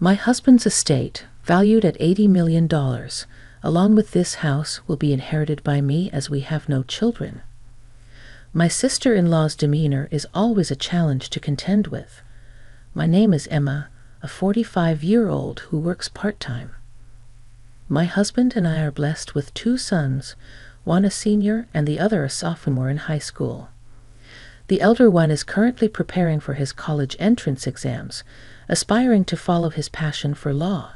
My husband's estate, valued at $80 million, along with this house, will be inherited by me as we have no children. My sister-in-law's demeanor is always a challenge to contend with. My name is Emma, a 45-year-old who works part-time. My husband and I are blessed with 2 sons, one a senior and the other a sophomore in high school. The elder one is currently preparing for his college entrance exams, aspiring to follow his passion for law.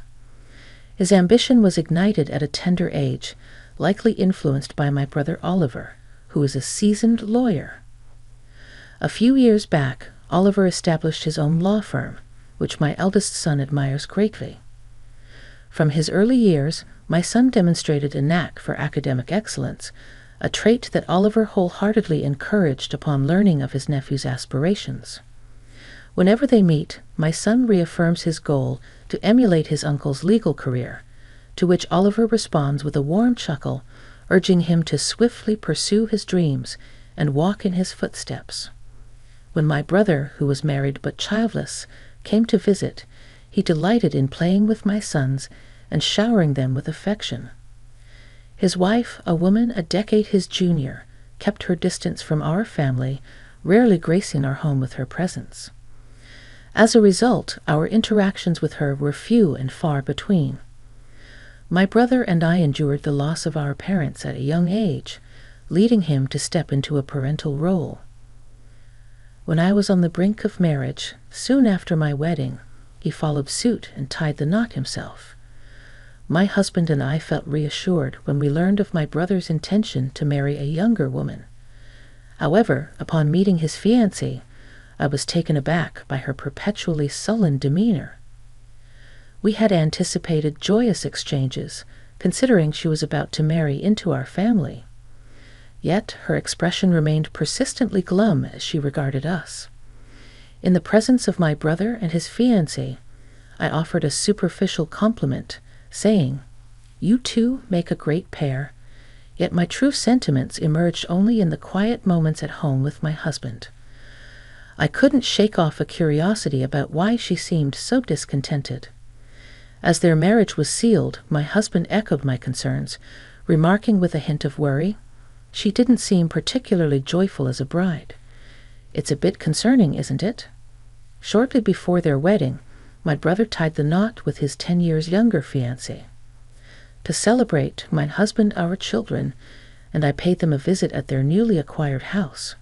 His ambition was ignited at a tender age, likely influenced by my brother Oliver, who is a seasoned lawyer. A few years back, Oliver established his own law firm, which my eldest son admires greatly. From his early years, my son demonstrated a knack for academic excellence, a trait that Oliver wholeheartedly encouraged upon learning of his nephew's aspirations. Whenever they meet, my son reaffirms his goal to emulate his uncle's legal career, to which Oliver responds with a warm chuckle, urging him to swiftly pursue his dreams and walk in his footsteps. When my brother, who was married but childless, came to visit, he delighted in playing with my sons and showering them with affection. His wife, a woman a decade his junior, kept her distance from our family, rarely gracing our home with her presence. As a result, our interactions with her were few and far between. My brother and I endured the loss of our parents at a young age, leading him to step into a parental role. When I was on the brink of marriage, soon after my wedding, he followed suit and tied the knot himself. My husband and I felt reassured when we learned of my brother's intention to marry a younger woman. However, upon meeting his fiancée, I was taken aback by her perpetually sullen demeanor. We had anticipated joyous exchanges, considering she was about to marry into our family. Yet her expression remained persistently glum as she regarded us. In the presence of my brother and his fiancée, I offered a superficial compliment, saying, "You two make a great pair," yet my true sentiments emerged only in the quiet moments at home with my husband. I couldn't shake off a curiosity about why she seemed so discontented. As their marriage was sealed, my husband echoed my concerns, remarking with a hint of worry, "She didn't seem particularly joyful as a bride. It's a bit concerning, isn't it?" Shortly before their wedding, my brother tied the knot with his 10 years younger fiancée. To celebrate, my husband our children, and I paid them a visit at their newly acquired house.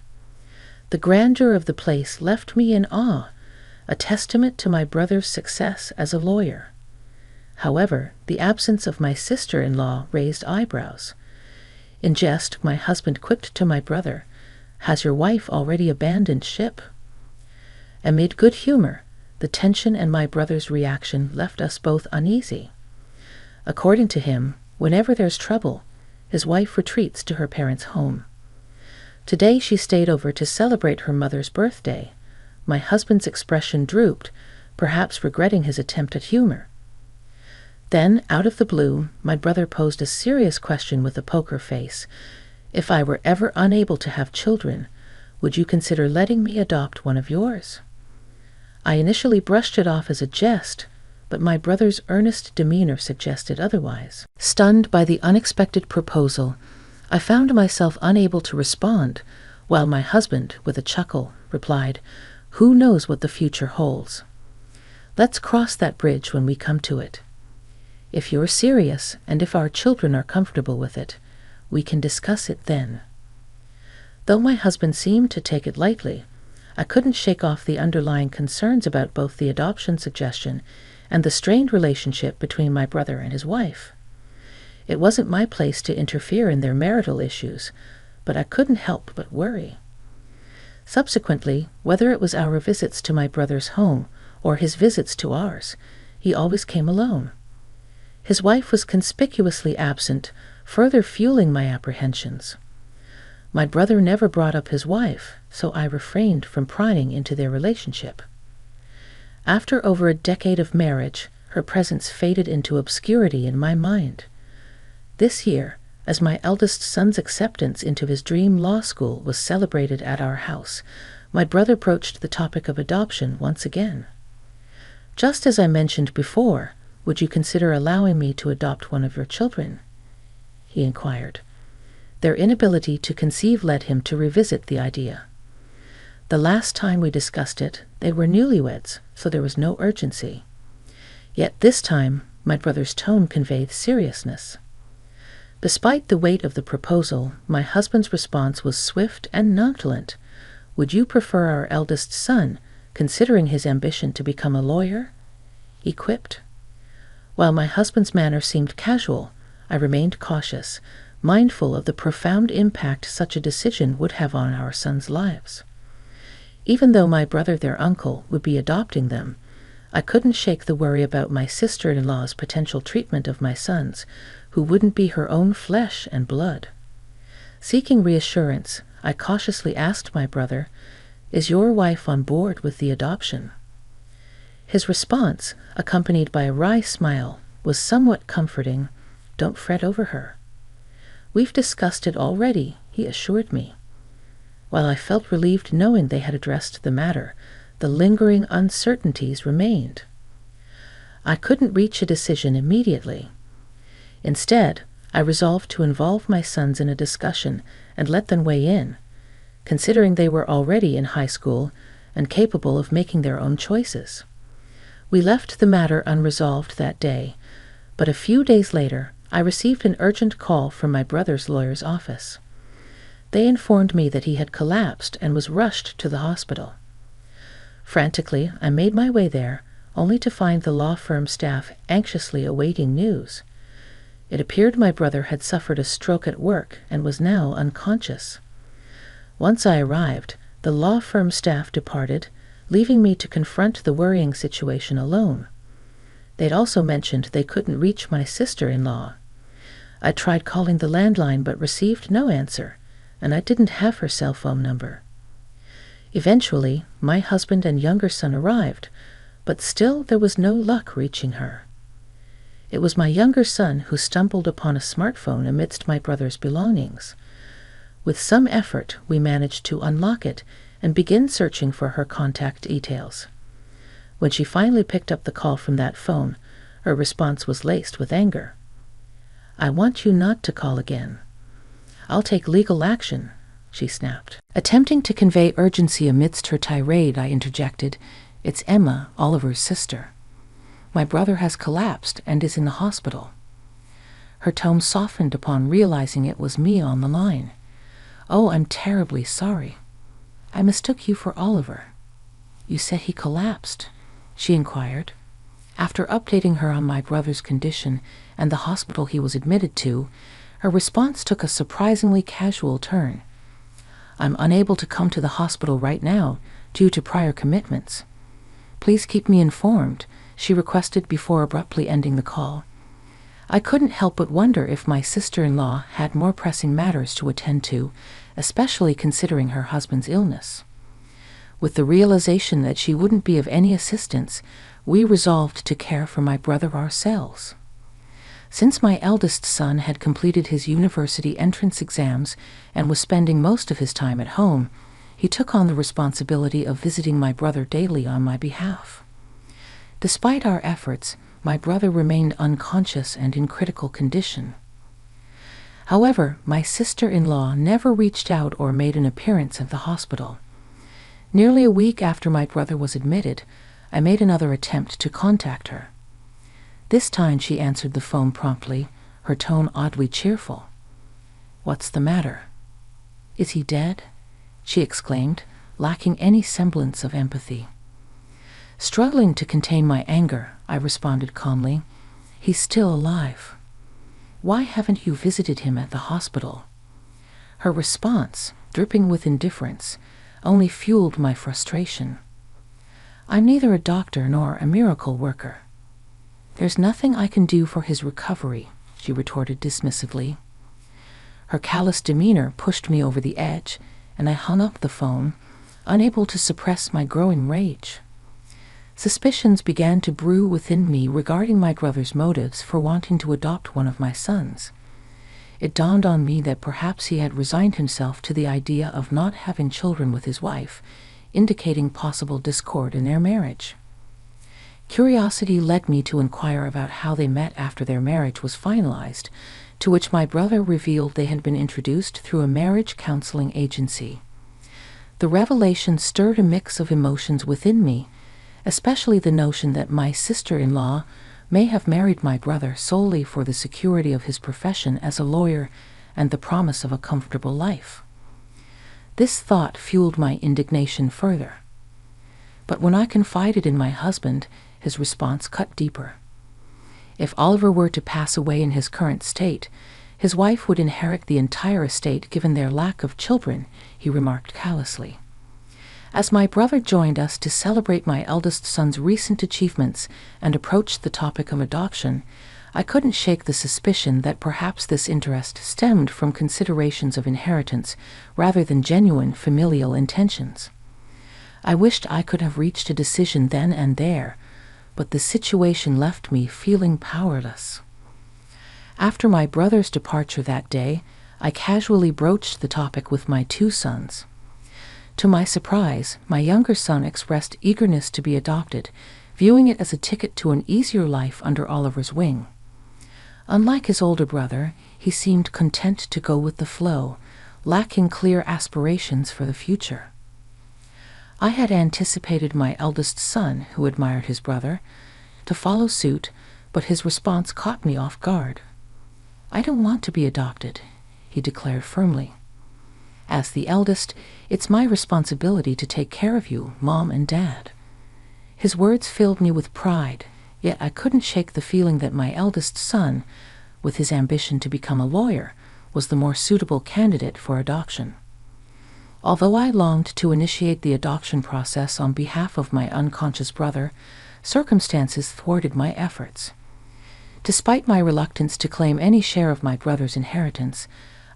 The grandeur of the place left me in awe, a testament to my brother's success as a lawyer. However, the absence of my sister-in-law raised eyebrows. In jest, my husband quipped to my brother, "Has your wife already abandoned ship?" Amid good humor, the tension and my brother's reaction left us both uneasy. According to him, whenever there's trouble, his wife retreats to her parents' home. Today she stayed over to celebrate her mother's birthday. My husband's expression drooped, perhaps regretting his attempt at humor. Then, out of the blue, my brother posed a serious question with a poker face. "If I were ever unable to have children, would you consider letting me adopt one of yours?" I initially brushed it off as a jest, but my brother's earnest demeanor suggested otherwise. Stunned by the unexpected proposal, I found myself unable to respond, while my husband, with a chuckle, replied, "Who knows what the future holds? Let's cross that bridge when we come to it. If you're serious, and if our children are comfortable with it, we can discuss it then." Though my husband seemed to take it lightly, I couldn't shake off the underlying concerns about both the adoption suggestion and the strained relationship between my brother and his wife. It wasn't my place to interfere in their marital issues, but I couldn't help but worry. Subsequently, whether it was our visits to my brother's home or his visits to ours, he always came alone. His wife was conspicuously absent, further fueling my apprehensions. My brother never brought up his wife, so I refrained from prying into their relationship. After over a decade of marriage, her presence faded into obscurity in my mind. This year, as my eldest son's acceptance into his dream law school was celebrated at our house, my brother broached the topic of adoption once again. Just as I mentioned before, would you consider allowing me to adopt one of your children? He inquired. Their inability to conceive led him to revisit the idea. The last time we discussed it, they were newlyweds, so there was no urgency. Yet this time, my brother's tone conveyed seriousness. Despite the weight of the proposal, my husband's response was swift and nonchalant. Would you prefer our eldest son, considering his ambition to become a lawyer? He quipped. While my husband's manner seemed casual, I remained cautious, mindful of the profound impact such a decision would have on our sons' lives. Even though my brother, their uncle, would be adopting them, I couldn't shake the worry about my sister-in-law's potential treatment of my sons, who wouldn't be her own flesh and blood. Seeking reassurance, I cautiously asked my brother, "Is your wife on board with the adoption?" His response, accompanied by a wry smile, was somewhat comforting. "Don't fret over her." "We've discussed it already," he assured me. While I felt relieved knowing they had addressed the matter, the lingering uncertainties remained. I couldn't reach a decision immediately. Instead, I resolved to involve my sons in a discussion and let them weigh in, considering they were already in high school and capable of making their own choices. We left the matter unresolved that day, but a few days later, I received an urgent call from my brother's lawyer's office. They informed me that he had collapsed and was rushed to the hospital. Frantically, I made my way there, only to find the law firm staff anxiously awaiting news. It appeared my brother had suffered a stroke at work and was now unconscious. Once I arrived, the law firm staff departed, leaving me to confront the worrying situation alone. They'd also mentioned they couldn't reach my sister-in-law. I tried calling the landline but received no answer, and I didn't have her cell phone number. Eventually, my husband and younger son arrived, but still there was no luck reaching her. It was my younger son who stumbled upon a smartphone amidst my brother's belongings. With some effort, we managed to unlock it and begin searching for her contact details. When she finally picked up the call from that phone, her response was laced with anger. "I want you not to call again. I'll take legal action," she snapped. Attempting to convey urgency amidst her tirade, I interjected, "It's Emma, Oliver's sister. My brother has collapsed and is in the hospital." Her tone softened upon realizing it was me on the line. "Oh, I'm terribly sorry. I mistook you for Oliver." "You said he collapsed?" she inquired. After updating her on my brother's condition and the hospital he was admitted to, her response took a surprisingly casual turn. "I'm unable to come to the hospital right now due to prior commitments. Please keep me informed," she requested before abruptly ending the call. I couldn't help but wonder if my sister-in-law had more pressing matters to attend to, especially considering her husband's illness. With the realization that she wouldn't be of any assistance, we resolved to care for my brother ourselves. Since my eldest son had completed his university entrance exams and was spending most of his time at home, he took on the responsibility of visiting my brother daily on my behalf. Despite our efforts, my brother remained unconscious and in critical condition. However, my sister-in-law never reached out or made an appearance at the hospital. Nearly a week after my brother was admitted, I made another attempt to contact her. This time she answered the phone promptly, her tone oddly cheerful. "What's the matter?" "Is he dead?" she exclaimed, lacking any semblance of empathy. Struggling to contain my anger, I responded calmly, "He's still alive. Why haven't you visited him at the hospital?" Her response, dripping with indifference, only fueled my frustration. "I'm neither a doctor nor a miracle worker. There's nothing I can do for his recovery," she retorted dismissively. Her callous demeanor pushed me over the edge, and I hung up the phone, unable to suppress my growing rage. Suspicions began to brew within me regarding my brother's motives for wanting to adopt one of my sons. It dawned on me that perhaps he had resigned himself to the idea of not having children with his wife, indicating possible discord in their marriage. Curiosity led me to inquire about how they met after their marriage was finalized, to which my brother revealed they had been introduced through a marriage counseling agency. The revelation stirred a mix of emotions within me, especially the notion that my sister-in-law may have married my brother solely for the security of his profession as a lawyer and the promise of a comfortable life. This thought fueled my indignation further. But when I confided in my husband, his response cut deeper. If Oliver were to pass away in his current state, his wife would inherit the entire estate given their lack of children, he remarked callously. As my brother joined us to celebrate my eldest son's recent achievements and approached the topic of adoption, I couldn't shake the suspicion that perhaps this interest stemmed from considerations of inheritance rather than genuine familial intentions. I wished I could have reached a decision then and there, but the situation left me feeling powerless. After my brother's departure that day, I casually broached the topic with my two sons. To my surprise, my younger son expressed eagerness to be adopted, viewing it as a ticket to an easier life under Oliver's wing. Unlike his older brother, he seemed content to go with the flow, lacking clear aspirations for the future. I had anticipated my eldest son, who admired his brother, to follow suit, but his response caught me off guard. "I don't want to be adopted," he declared firmly. "As the eldest, it's my responsibility to take care of you, Mom and Dad." His words filled me with pride, yet I couldn't shake the feeling that my eldest son, with his ambition to become a lawyer, was the more suitable candidate for adoption. Although I longed to initiate the adoption process on behalf of my unconscious brother, circumstances thwarted my efforts. Despite my reluctance to claim any share of my brother's inheritance,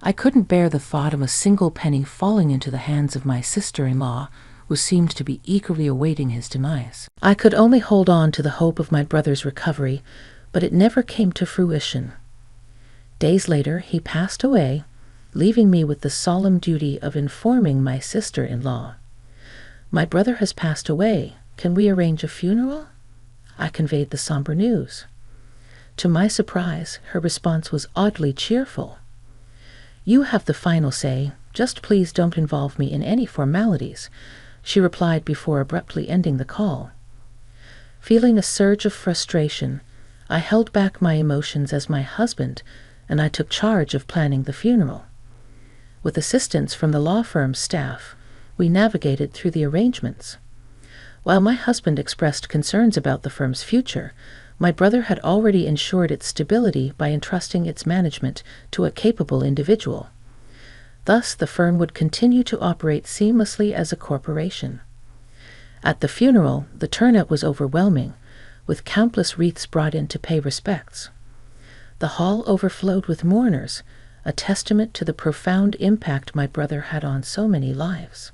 I couldn't bear the thought of a single penny falling into the hands of my sister-in-law, who seemed to be eagerly awaiting his demise. I could only hold on to the hope of my brother's recovery, but it never came to fruition. Days later, he passed away, leaving me with the solemn duty of informing my sister-in-law. "My brother has passed away. Can we arrange a funeral?" I conveyed the somber news. To my surprise, her response was oddly cheerful. "You have the final say. Just please don't involve me in any formalities," she replied before abruptly ending the call. Feeling a surge of frustration, I held back my emotions as my husband, and I took charge of planning the funeral. With assistance from the law firm's staff, we navigated through the arrangements. While my husband expressed concerns about the firm's future, my brother had already ensured its stability by entrusting its management to a capable individual. Thus, the firm would continue to operate seamlessly as a corporation. At the funeral, the turnout was overwhelming, with countless wreaths brought in to pay respects. The hall overflowed with mourners, a testament to the profound impact my brother had on so many lives.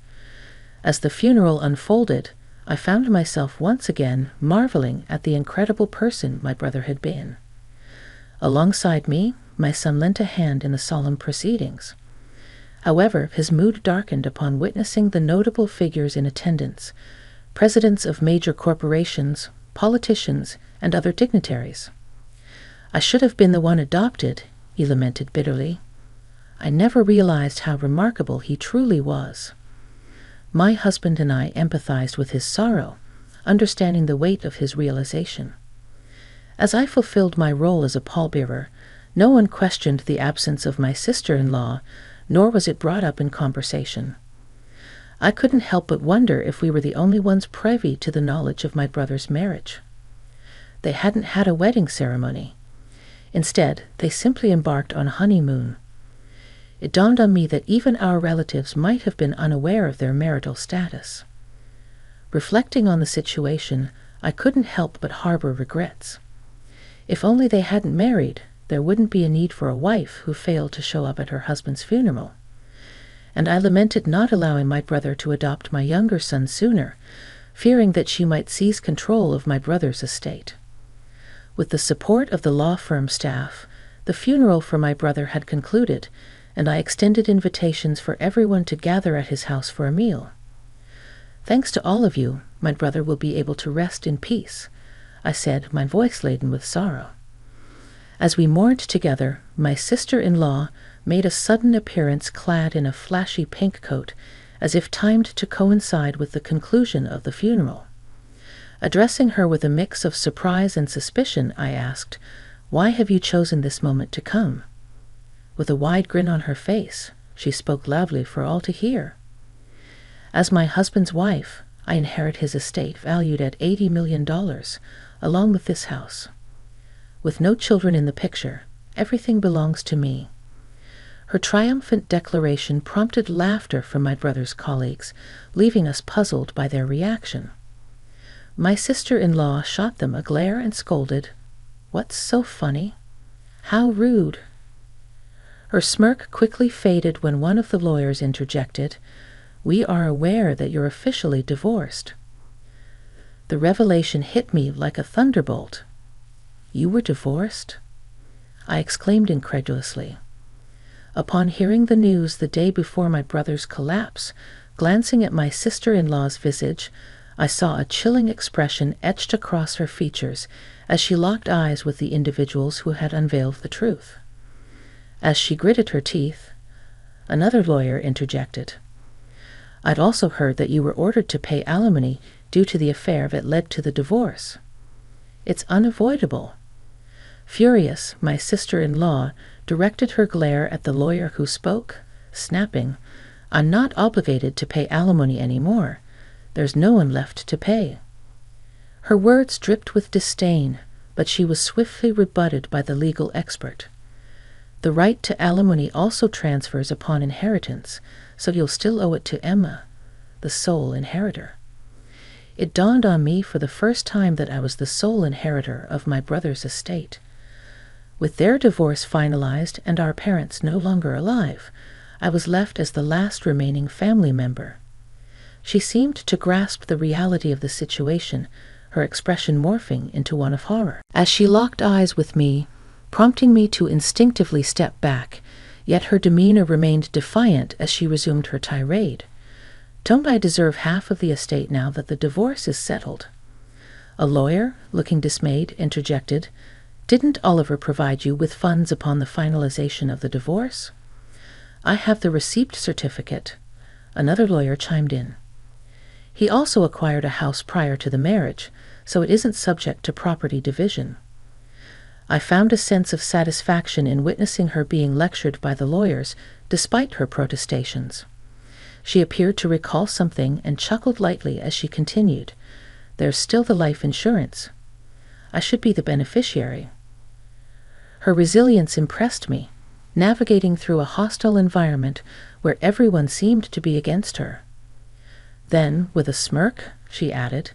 As the funeral unfolded, I found myself once again marveling at the incredible person my brother had been. Alongside me, my son lent a hand in the solemn proceedings. However, his mood darkened upon witnessing the notable figures in attendance, presidents of major corporations, politicians, and other dignitaries. "I should have been the one adopted," he lamented bitterly. "I never realized how remarkable he truly was." My husband and I empathized with his sorrow, understanding the weight of his realization. As I fulfilled my role as a pallbearer, no one questioned the absence of my sister-in-law, nor was it brought up in conversation. I couldn't help but wonder if we were the only ones privy to the knowledge of my brother's marriage. They hadn't had a wedding ceremony. Instead, they simply embarked on a honeymoon. It dawned on me that even our relatives might have been unaware of their marital status. Reflecting on the situation, I couldn't help but harbor regrets. If only they hadn't married, there wouldn't be a need for a wife who failed to show up at her husband's funeral. And I lamented not allowing my brother to adopt my younger son sooner, fearing that she might seize control of my brother's estate. With the support of the law firm staff, the funeral for my brother had concluded, and I extended invitations for everyone to gather at his house for a meal. "Thanks to all of you, my brother will be able to rest in peace," I said, my voice laden with sorrow. As we mourned together, my sister-in-law made a sudden appearance clad in a flashy pink coat, as if timed to coincide with the conclusion of the funeral. Addressing her with a mix of surprise and suspicion, I asked, "Why have you chosen this moment to come?" With a wide grin on her face, she spoke loudly for all to hear. "As my husband's wife, I inherit his estate valued at $80 million, along with this house. With no children in the picture, everything belongs to me." Her triumphant declaration prompted laughter from my brother's colleagues, leaving us puzzled by their reaction. My sister-in-law shot them a glare and scolded, "What's so funny? How rude!" Her smirk quickly faded when one of the lawyers interjected, "We are aware that you're officially divorced." The revelation hit me like a thunderbolt. "You were divorced?" I exclaimed incredulously. Upon hearing the news the day before my brother's collapse, glancing at my sister-in-law's visage, I saw a chilling expression etched across her features as she locked eyes with the individuals who had unveiled the truth. As she gritted her teeth, another lawyer interjected, "I'd also heard that you were ordered to pay alimony due to the affair that led to the divorce. It's unavoidable." Furious, my sister-in-law directed her glare at the lawyer who spoke, snapping, "I'm not obligated to pay alimony anymore. There's no one left to pay." Her words dripped with disdain, but she was swiftly rebutted by the legal expert. "The right to alimony also transfers upon inheritance, so you'll still owe it to Emma, the sole inheritor." It dawned on me for the first time that I was the sole inheritor of my brother's estate. With their divorce finalized and our parents no longer alive, I was left as the last remaining family member. She seemed to grasp the reality of the situation, her expression morphing into one of horror. As she locked eyes with me, prompting me to instinctively step back, yet her demeanor remained defiant as she resumed her tirade. "Don't I deserve half of the estate now that the divorce is settled?" A lawyer, looking dismayed, interjected, "Didn't Oliver provide you with funds upon the finalization of the divorce?" "I have the receipt certificate," another lawyer chimed in. "He also acquired a house prior to the marriage, so it isn't subject to property division." I found a sense of satisfaction in witnessing her being lectured by the lawyers, despite her protestations. She appeared to recall something and chuckled lightly as she continued, "There's still the life insurance. I should be the beneficiary." Her resilience impressed me, navigating through a hostile environment where everyone seemed to be against her. Then, with a smirk, she added,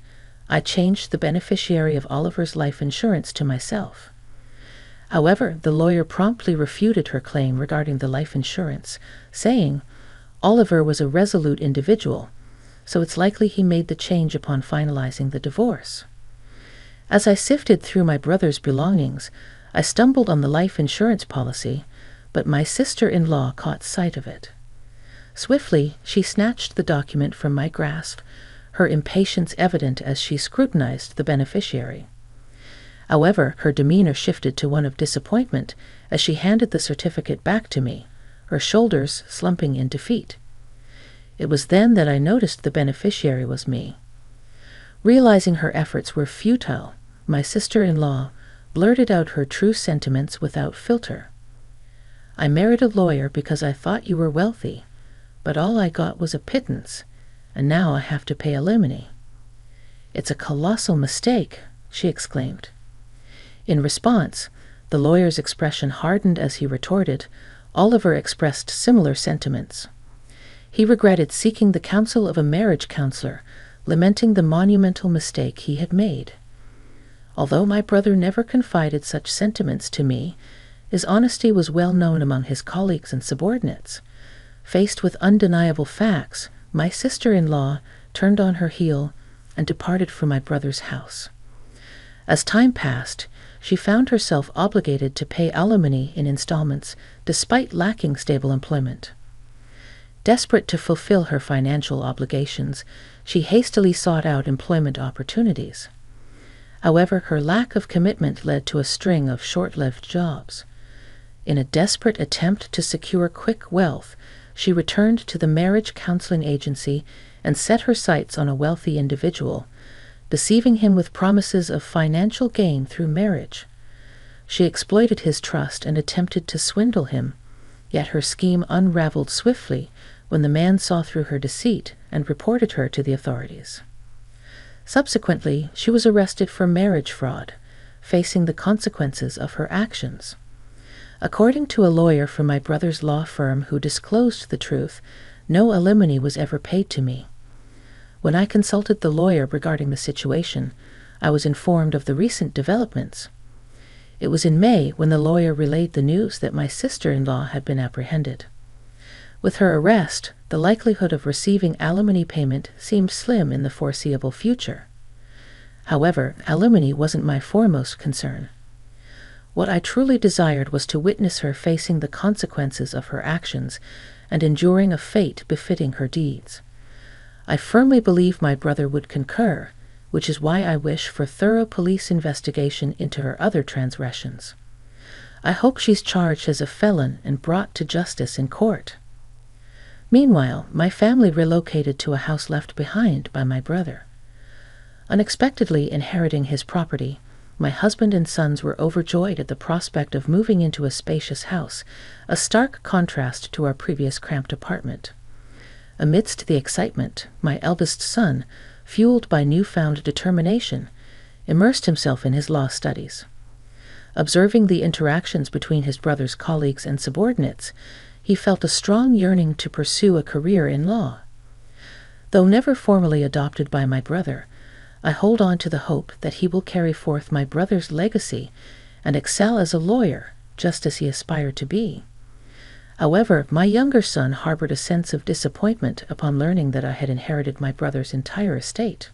"I changed the beneficiary of Oliver's life insurance to myself." However, the lawyer promptly refuted her claim regarding the life insurance, saying, "Oliver was a resolute individual, so it's likely he made the change upon finalizing the divorce." As I sifted through my brother's belongings, I stumbled on the life insurance policy, but my sister-in-law caught sight of it. Swiftly, she snatched the document from my grasp, her impatience evident as she scrutinized the beneficiary. However, her demeanor shifted to one of disappointment as she handed the certificate back to me, her shoulders slumping in defeat. It was then that I noticed the beneficiary was me. Realizing her efforts were futile, my sister-in-law blurted out her true sentiments without filter. "I married a lawyer because I thought you were wealthy, but all I got was a pittance, and now I have to pay alimony." "It's a colossal mistake," she exclaimed. In response, the lawyer's expression hardened as he retorted, Oliver expressed similar sentiments. He regretted seeking the counsel of a marriage counselor, lamenting the monumental mistake he had made. Although my brother never confided such sentiments to me, his honesty was well known among his colleagues and subordinates. Faced with undeniable facts, my sister-in-law turned on her heel and departed from my brother's house. As time passed, she found herself obligated to pay alimony in installments despite lacking stable employment. Desperate to fulfill her financial obligations, she hastily sought out employment opportunities. However, her lack of commitment led to a string of short-lived jobs. In a desperate attempt to secure quick wealth, she returned to the marriage counseling agency and set her sights on a wealthy individual, deceiving him with promises of financial gain through marriage. She exploited his trust and attempted to swindle him, yet her scheme unraveled swiftly when the man saw through her deceit and reported her to the authorities. Subsequently, she was arrested for marriage fraud, facing the consequences of her actions. According to a lawyer from my brother's law firm who disclosed the truth, no alimony was ever paid to me. When I consulted the lawyer regarding the situation, I was informed of the recent developments. It was in May when the lawyer relayed the news that my sister-in-law had been apprehended. With her arrest, the likelihood of receiving alimony payment seemed slim in the foreseeable future. However, alimony wasn't my foremost concern. What I truly desired was to witness her facing the consequences of her actions and enduring a fate befitting her deeds. I firmly believe my brother would concur, which is why I wish for thorough police investigation into her other transgressions. I hope she's charged as a felon and brought to justice in court. Meanwhile, my family relocated to a house left behind by my brother. Unexpectedly inheriting his property, my husband and sons were overjoyed at the prospect of moving into a spacious house, a stark contrast to our previous cramped apartment. Amidst the excitement, my eldest son, fueled by newfound determination, immersed himself in his law studies. Observing the interactions between his brother's colleagues and subordinates, he felt a strong yearning to pursue a career in law. Though never formally adopted by my brother, I hold on to the hope that he will carry forth my brother's legacy and excel as a lawyer, just as he aspired to be. However, my younger son harbored a sense of disappointment upon learning that I had inherited my brother's entire estate.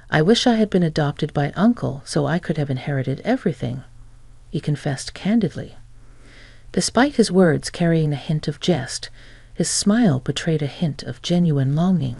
"I wish I had been adopted by uncle so I could have inherited everything," he confessed candidly. Despite his words carrying a hint of jest, his smile betrayed a hint of genuine longing.